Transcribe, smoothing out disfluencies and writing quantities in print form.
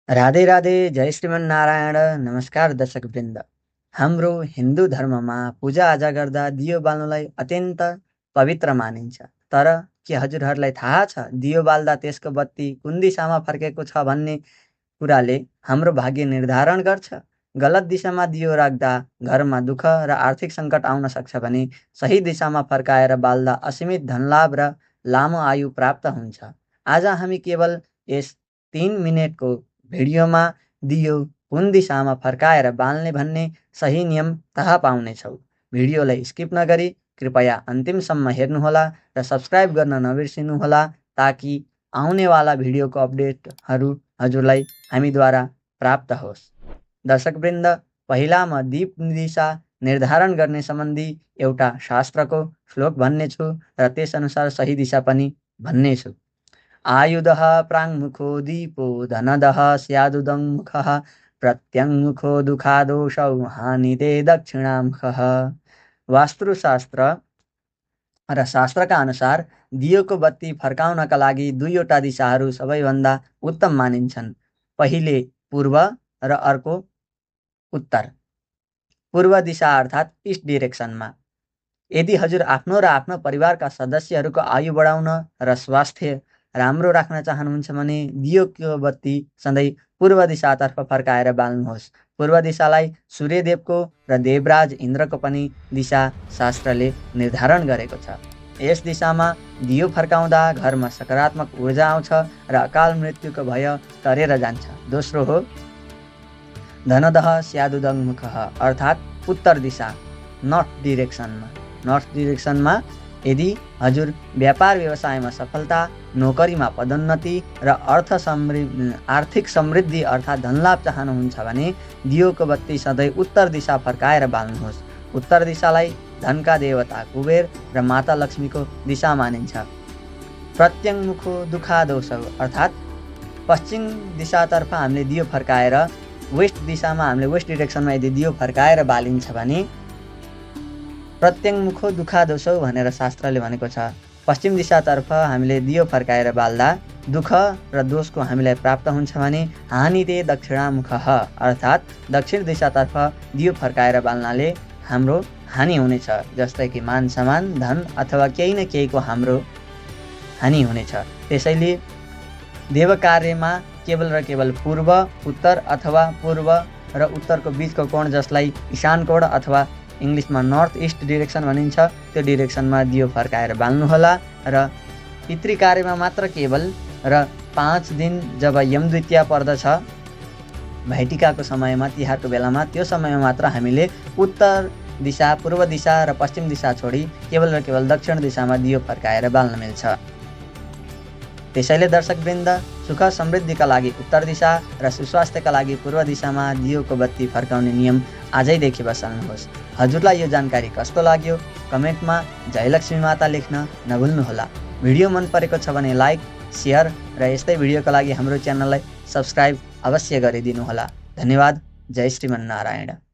राधे राधे, जय श्रीमन नारायण। नमस्कार दर्शक वृन्द। हाम्रो हिन्दू धर्ममा पूजा आजा गर्दा दियो बाल्नलाई अत्यन्त पवित्र मानिन्छ। तर के हजुरहरूलाई थाहा छ दियो बाल्दा त्यसको बत्ती कुन दिशामा फर्केको छ भन्ने कुराले हाम्रो भाग्य निर्धारण गर्छ? गलत दिशामा दियो राख्दा घरमा दुःख र आर्थिक सङ्कट आउन सक्छ भने सही दिशामा फर्काएर बाल्दा असीमित धनलाभ र लामो आयु प्राप्त हुन्छ। आज हामी केवल यस 3 मिनेटको भिडियोमा दियो कुन दिशामा फर्काएर बाल्ने भन्ने सही नियम थाहा पाउनेछौँ। भिडियोलाई स्किप नगरी कृपया अन्तिमसम्म हेर्नुहोला र सब्सक्राइब गर्न नबिर्सिनुहोला ताकि आउनेवाला भिडियोको अपडेटहरू हजुरलाई हामीद्वारा प्राप्त होस्। दर्शकवृन्द, पहिला म दीप दिशा निर्धारण गर्ने सम्बन्धी एउटा शास्त्रको श्लोक भन्नेछु र त्यसअनुसार सही दिशा पनि भन्नेछु। आयुधः प्राङ्मुखो दीपो धनदः स्यादुदङ्मुखः प्रत्यङ्मुखो दुःखादोषौ हानिते दक्षिणामुखः। वास्तुशास्त्र र शास्त्रका अनुसार दियोको बत्ती फर्काउनका लागि दुईवटा दिशाहरू सबैभन्दा उत्तम मानिन्छन्। पहिले पूर्व र अर्को उत्तर। पूर्व दिशा अर्थात् ईस्ट डिरेक्सनमा। यदि हजुर आफ्नो र आफ्नो परिवारका सदस्यहरूको आयु बढाउन र स्वास्थ्य राम्रो राख्न चाहनुहुन्छ भने दियोको बत्ती सधैँ पूर्व दिशातर्फ फर्काएर बाल्नुहोस्। पूर्व दिशालाई सूर्यदेवको र देवराज इन्द्रको पनि दिशा शास्त्रले निर्धारण गरेको छ। यस दिशामा दियो फर्काउँदा घरमा सकारात्मक ऊर्जा आउँछ र अकाल मृत्युको भय तरेर जान्छ। दोस्रो हो धनदः स्यादुदङ्मुखः अर्थात् उत्तर दिशा, नर्थ डिरेक्सनमा। नर्थ डिरेक्सनमा यदि हजुर व्यापार व्यवसायमा सफलता, नोकरीमा पदोन्नति र आर्थिक समृद्धि अर्थात् धनलाभ चाहनुहुन्छ भने दियोको बत्ती सधैँ उत्तर दिशा फर्काएर बाल्नुहोस्। उत्तर दिशालाई धनका देवता कुबेर र माता लक्ष्मीको दिशा मानिन्छ। प्रत्यङ्मुखो दुःखादोषौ अर्थात् पश्चिम दिशातर्फ हामीले दियो फर्काएर वेस्ट दिशामा हामीले वेस्ट डिरेक्सनमा यदि दियो फर्काएर बालिन्छ भने प्रत्यङ्मुखो दुःखादोषौ भनेर शास्त्रले भनेको छ। पश्चिम दिशातर्फ हामीले दियो फर्काएर बाल्दा दुःख र दोषको हामीलाई प्राप्त हुन्छ भने हानिते दक्षिणामुखः अर्थात् दक्षिण दिशातर्फ दियो फर्काएर बाल्नाले हाम्रो हानि हुनेछ। जस्तै कि मान सम्मान, धन अथवा केही न केहीको हाम्रो हानि हुनेछ। त्यसैले देव कार्यमा केवल र केवल पूर्व, उत्तर अथवा पूर्व र उत्तरको बिचको कोण जसलाई ईशान कोण अथवा इङ्ग्लिसमा नर्थ ईस्ट डिरेक्सन भनिन्छ त्यो डिरेक्सनमा दियो फर्काएर बाल्नुहोला। र पितृ कार्यमा मात्र केवल र 5 दिन जब यमद्वितीया पर्दछ भाइटिकाको समयमा, तिहारको बेलामा, त्यो समयमा मात्र हामीले उत्तर दिशा, पूर्व दिशा र पश्चिम दिशा छोडी केवल र केवल दक्षिण दिशामा दियो फर्काएर बाल्न मिल्छ। त्यसैले दर्शकवृन्द, सुख समृद्धिका लागि उत्तर दिशा र सुस्वास्थ्यका लागि पूर्व दिशामा दियोको बत्ती फर्काउने नियम आजैदेखि बसाल्नुहोस्। हजुरलाई यो जानकारी कस्तो लाग्यो कमेन्टमा जयलक्ष्मी माता लेख्न नभुल्नुहोला। भिडियो मन परेको छ भने लाइक, सेयर र यस्तै भिडियोका लागि हाम्रो च्यानललाई सब्सक्राइब अवश्य गरिदिनुहोला। धन्यवाद। जय श्रीमन नारायण।